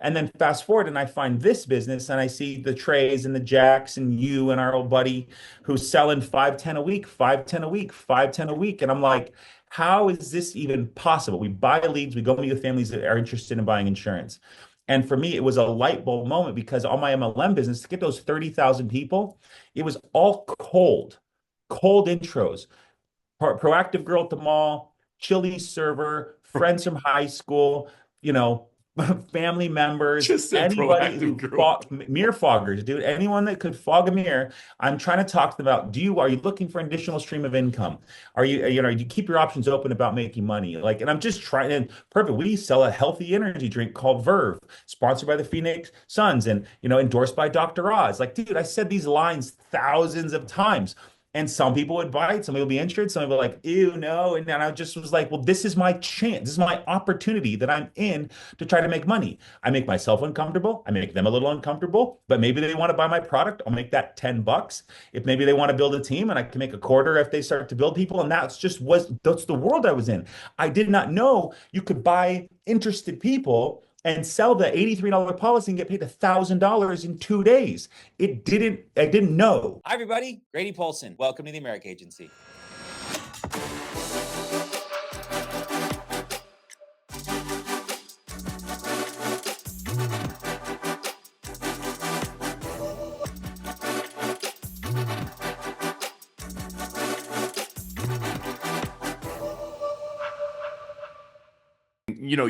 And then fast forward and I find this business and I see the Trays and the Jacks and you and our old buddy who's selling 510 a week, 510 a week, 510 a week. And I'm like, how is this even possible? We buy leads, we go meet with families that are interested in buying insurance. And for me, it was a light bulb moment because all my MLM business, to get those 30,000 people, it was all cold intros, proactive girl at the mall, chili server, friends from high school, you know, family members, Just said anybody proactive who girl. fog, mirror foggers, dude, anyone that could fog a mirror. I'm trying to talk to them about, are you looking for an additional stream of income? Are you, you keep your options open about making money? Like, and I'm just trying and perfect. We sell a healthy energy drink called Verve, sponsored by the Phoenix Suns and, endorsed by Dr. Oz. Like, dude, I said these lines thousands of times. And some people would buy it, some people would be interested, some people were like, ew, no. And then I just was like, well, this is my chance. This is my opportunity that I'm in to try to make money. I make myself uncomfortable. I make them a little uncomfortable, but maybe they want to buy my product. I'll make that $10. If maybe they want to build a team and I can make a quarter if they start to build people. And that's the world I was in. I did not know you could buy interested people and sell the $83 policy and get paid $1,000 in 2 days. I didn't know. Hi, everybody. Grady Polson. Welcome to the America Agency.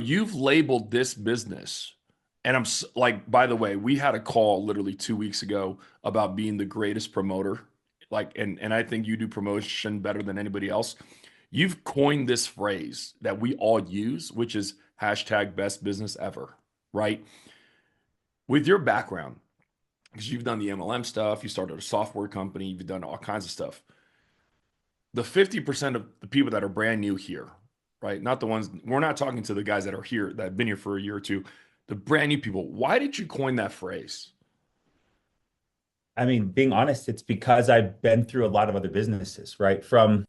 You've labeled this business, and like, by the way, we had a call literally 2 weeks ago about being the greatest promoter. Like, and I think you do promotion better than anybody else. You've coined this phrase that we all use, which is hashtag best business ever, right? With your background, because you've done the MLM stuff, you started a software company, you've done all kinds of stuff. The 50% of the people that are brand new here, right? Not the ones, we're not talking to the guys that are here, that have been here for a year or two, the brand new people. Why did you coin that phrase? I mean, being honest, it's because I've been through a lot of other businesses, right? From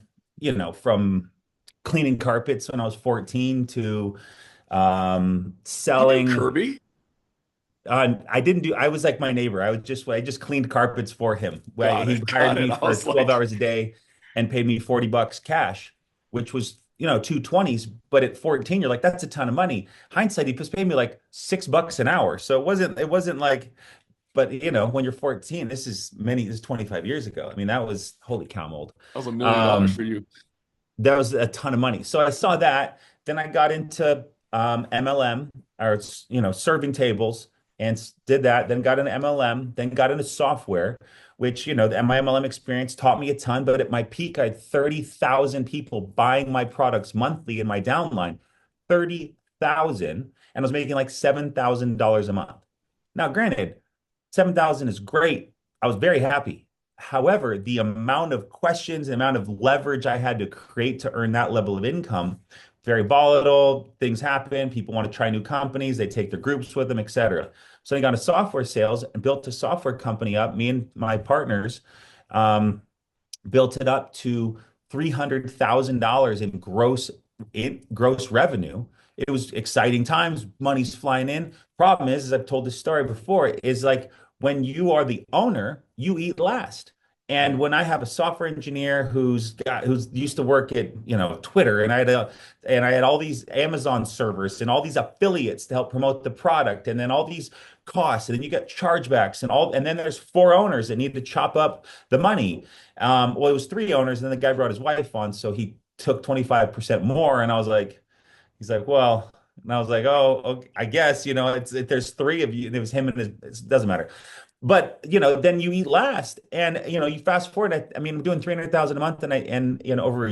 cleaning carpets when I was 14 to You do selling. Kirby? I didn't do, I was like my neighbor. I just cleaned carpets for him. Got He it. hired Got it. me I for was 12 like, hours a day and paid me $40 cash, which was, 220s. But at 14, you're like, that's a ton of money. Hindsight, he just paid me like $6 an hour. So it wasn't like, but when you're 14, this is 25 years ago. I mean, that was holy cow mold. that was $1 million Um, for you. that was a ton of money. So I saw that. Then I got into MLM or serving tables and did that. Then got into MLM. Then got into software, which my MLM experience taught me a ton. But at my peak, I had 30,000 people buying my products monthly in my downline, 30,000, and I was making like $7,000 a month. Now, granted, 7,000 is great. I was very happy. However, the amount of questions, the amount of leverage I had to create to earn that level of income, very volatile. Things happen. People want to try new companies. They take their groups with them, et cetera. So I got into software sales and built a software company up. Me and my partners um, built it up to $300,000 in gross revenue. It was exciting times. Money's flying in. Problem is, as I've told this story before, is like when you are the owner, you eat last. And when I have a software engineer who's used to work at Twitter, and I had all these Amazon servers and all these affiliates to help promote the product, and then all these costs, and then you get chargebacks and then there's four owners that need to chop up the money. Well, it was three owners, and then the guy brought his wife on, so he took 25% more, and I was like, he's like, well, and I was like, oh, okay, I guess, there's three of you, and it was him and it doesn't matter. But, then you eat last and, you fast forward. I mean, I'm doing 300,000 a month over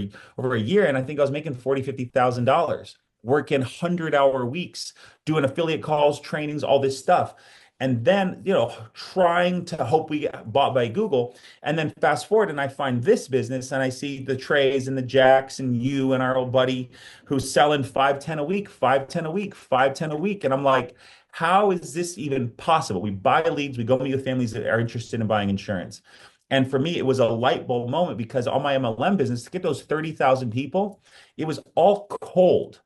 a year. And I think I was making 40, $50,000 working 100-hour weeks, doing affiliate calls, trainings, all this stuff. And then, trying to hope we get bought by Google. And then fast forward and I find this business and I see the Trays and the Jacks and you and our old buddy who's selling 510 a week, 510 a week, 510 a week. And I'm like, how is this even possible? We buy leads, we go meet with families that are interested in buying insurance. And for me, it was a light bulb moment because all my MLM business, to get those 30,000 people, it was all cold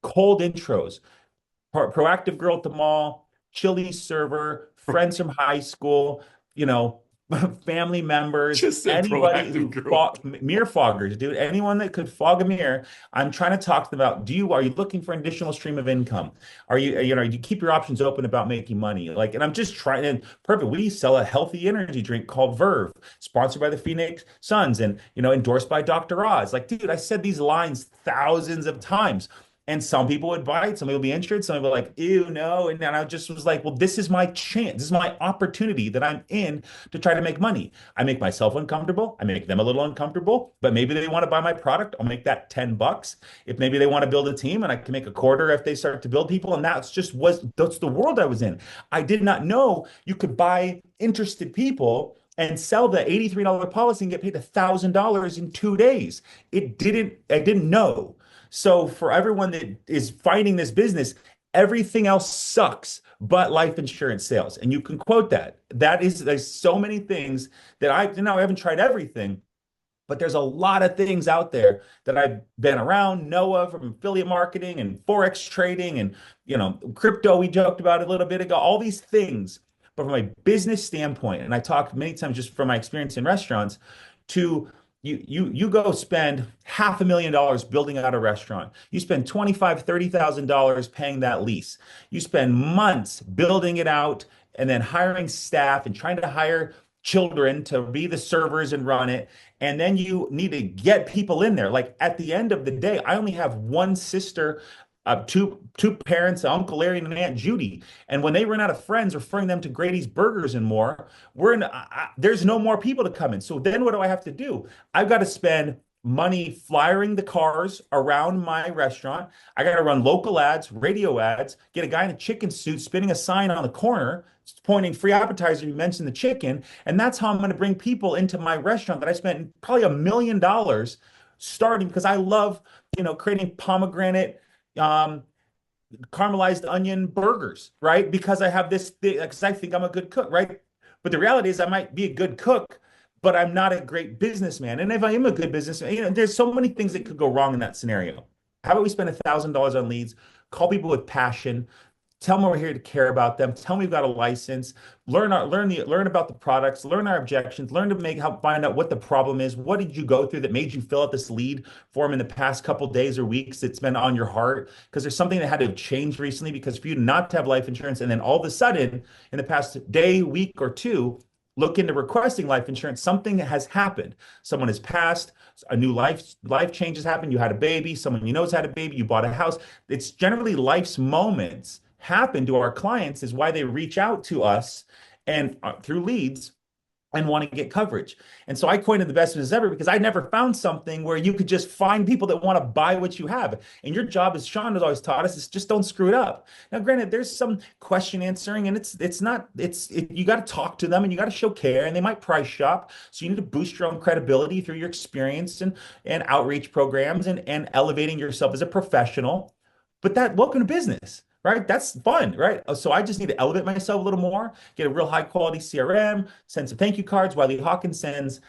intros, proactive girl at the mall, chili server, friends from high school, you know, family members, Just said anybody proactive who growth. fog, mirror foggers, dude, anyone that could fog a mirror. I'm trying to talk to them about, are you looking for an additional stream of income? Are you keep your options open about making money? Like, and I'm just trying, and perfect. We sell a healthy energy drink called Verve, sponsored by the Phoenix Suns and, endorsed by Dr. Oz. Like, dude, I said these lines thousands of times. And some people would buy it, some people would be interested, some people were like, ew, no. And then I just was like, well, this is my chance. This is my opportunity that I'm in to try to make money. I make myself uncomfortable. I make them a little uncomfortable, but maybe they want to buy my product. I'll make that $10. If maybe they want to build a team and I can make a quarter if they start to build people. And that's the world I was in. I did not know you could buy interested people and sell the $83 policy and get paid $1,000 in 2 days. I didn't know. So for everyone that is finding this business, everything else sucks but life insurance sales. And you can quote that. There's so many things that I haven't tried everything, but there's a lot of things out there that I've been around, know of, from affiliate marketing and Forex trading and, crypto we joked about a little bit ago, all these things. But from a business standpoint, and I talked many times just from my experience in restaurants, to you go spend $500,000 building out a restaurant. You spend $25,000-$30,000 paying that lease. You spend months building it out and then hiring staff and trying to hire children to be the servers and run it. And then you need to get people in there. Like at the end of the day, I only have one sister, two parents, Uncle Larry and Aunt Judy. And when they run out of friends referring them to Grady's Burgers and more, there's no more people to come in. So then what do I have to do? I've got to spend money flyering the cars around my restaurant. I got to run local ads, radio ads, get a guy in a chicken suit spinning a sign on the corner pointing free appetizer. You mentioned the chicken. And that's how I'm going to bring people into my restaurant that I spent probably $1 million starting because I love, creating pomegranate caramelized onion burgers, right? Because I have this thing, because I think I'm a good cook, right? But the reality is I might be a good cook, but I'm not a great businessman. And if I am a good businessman, there's so many things that could go wrong in that scenario. How about we spend $1,000 on leads, call people with passion, tell them we're here to care about them, tell them we've got a license, learn about the products, learn our objections, learn to help find out what the problem is. What did you go through that made you fill out this lead form in the past couple days or weeks that's been on your heart? Because there's something that had to change recently, because for you not to have life insurance and then all of a sudden in the past day, week or two, look into requesting life insurance, something has happened. Someone has passed, a new life change has happened. You had a baby, someone you know has had a baby, you bought a house. It's generally life's moments happen to our clients is why they reach out to us and through leads and want to get coverage. And so I coined it the best business ever because I never found something where you could just find people that want to buy what you have. And your job, as Sean has always taught us, is just don't screw it up. Now, granted, there's some question answering, and you got to talk to them and you got to show care, and they might price shop. So you need to boost your own credibility through your experience and outreach programs and elevating yourself as a professional. But welcome to business. Right? That's fun, right? So I just need to elevate myself a little more, get a real high quality CRM, send some thank you cards. Wiley Hawkins sends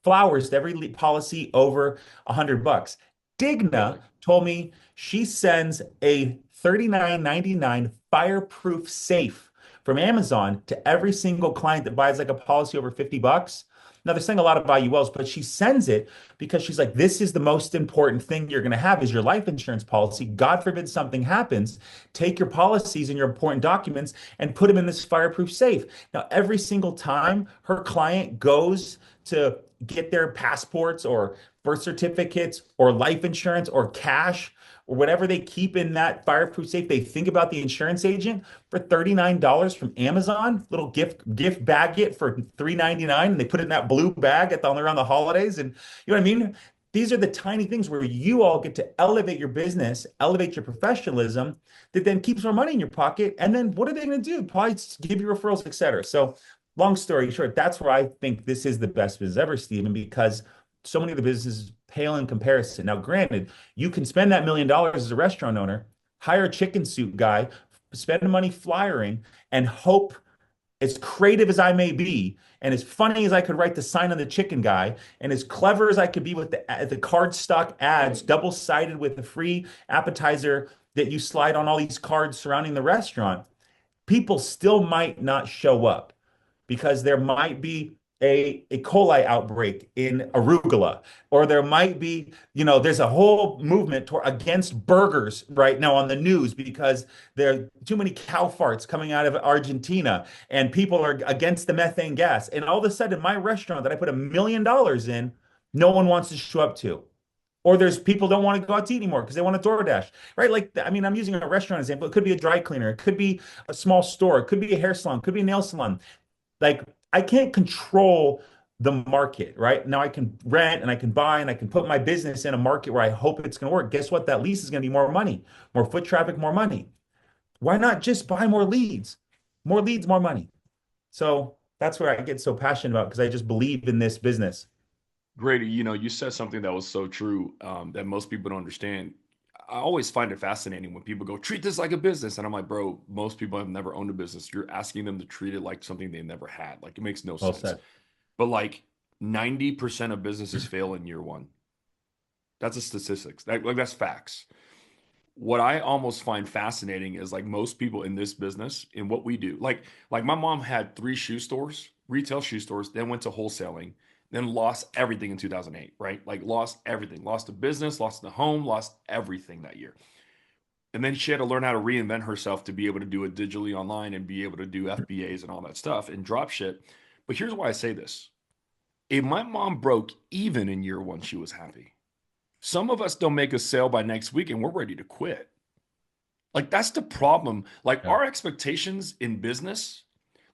flowers to every policy over $100. Digna told me she sends a $39.99 fireproof safe from Amazon to every single client that buys like a policy over $50. Now they're saying a lot of IULs, but she sends it because she's like, this is the most important thing you're going to have is your life insurance policy. God forbid something happens. Take your policies and your important documents and put them in this fireproof safe. Now, every single time her client goes to get their passports or birth certificates or life insurance or cash or whatever they keep in that fireproof safe, they think about the insurance agent for $39 from Amazon, little gift bag it for $3.99, and they put it in that blue bag around the holidays. And you know what I mean? These are the tiny things where you all get to elevate your business, elevate your professionalism, that then keeps more money in your pocket. And then what are they going to do? Probably give you referrals, et cetera. So long story short, that's where I think this is the best business ever, Stephen, because so many of the businesses pale in comparison. Now, granted, you can spend that $1 million as a restaurant owner, hire a chicken soup guy, spend the money flyering, and hope, as creative as I may be, and as funny as I could write the sign on the chicken guy, and as clever as I could be with the card stock ads, double-sided with the free appetizer that you slide on all these cards surrounding the restaurant, people still might not show up because there might be a coli outbreak in arugula, or there might be, there's a whole movement against burgers right now on the news because there are too many cow farts coming out of Argentina, and people are against the methane gas. And all of a sudden, my restaurant that I put $1 million in, no one wants to show up to. Or there's people don't want to go out to eat anymore because they want to DoorDash, right? Like, I mean, I'm using a restaurant example. It could be a dry cleaner. It could be a small store. It could be a hair salon. It could be a nail salon. Like, I can't control the market, right? Now I can rent and I can buy and I can put my business in a market where I hope it's going to work. Guess what? That lease is going to be more money, more foot traffic, more money. Why not just buy more leads? More leads, more money. So that's where I get so passionate about, because I just believe in this business. Grady, you said something that was so true, that most people don't understand. I always find it fascinating when people go, treat this like a business. And I'm like, bro, most people have never owned a business. You're asking them to treat it like something they never had. Like, it makes no Well sense. said. But like 90% of businesses fail in year one. That's a statistics. That's facts. What I almost find fascinating is, like, most people in this business, in what we do, like my mom had 3 shoe stores, retail shoe stores, then went to wholesaling, then lost everything in 2008, right? Like, lost everything, lost the business, lost the home, lost everything that year. And then she had to learn how to reinvent herself to be able to do it digitally online and be able to do FBAs and all that stuff and drop shit. But here's why I say this. If my mom broke even in year one, she was happy. Some of us don't make a sale by next week and we're ready to quit. Like, that's the problem. Like, Yeah. our expectations in business,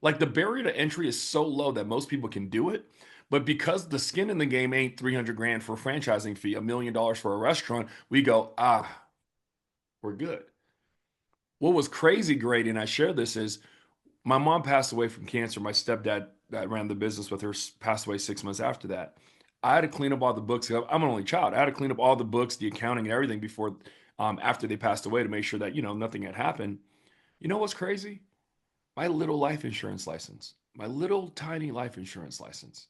like, the barrier to entry is so low that most people can do it. But because the skin in the game ain't 300 grand for a franchising fee, $1 million for a restaurant, we go, we're good. What was crazy great, and I share this, is my mom passed away from cancer. My stepdad that ran the business with her passed away 6 months after that. I had to clean up all the books. I'm an only child. I had to clean up all the books, the accounting, and everything before, after they passed away, to make sure that nothing had happened. You know what's crazy? My little life insurance license, my little tiny life insurance license,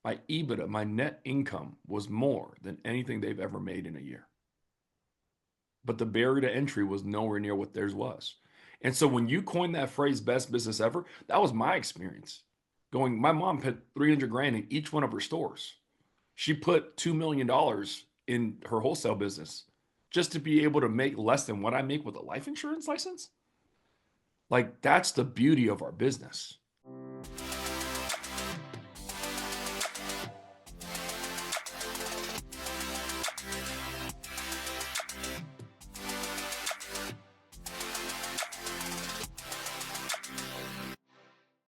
my EBITDA, my net income was more than anything they've ever made in a year. But the barrier to entry was nowhere near what theirs was. And so when you coined that phrase, best business ever, that was my experience. My mom put 300 grand in each one of her stores. She put $2 million in her wholesale business just to be able to make less than what I make with a life insurance license. Like, that's the beauty of our business.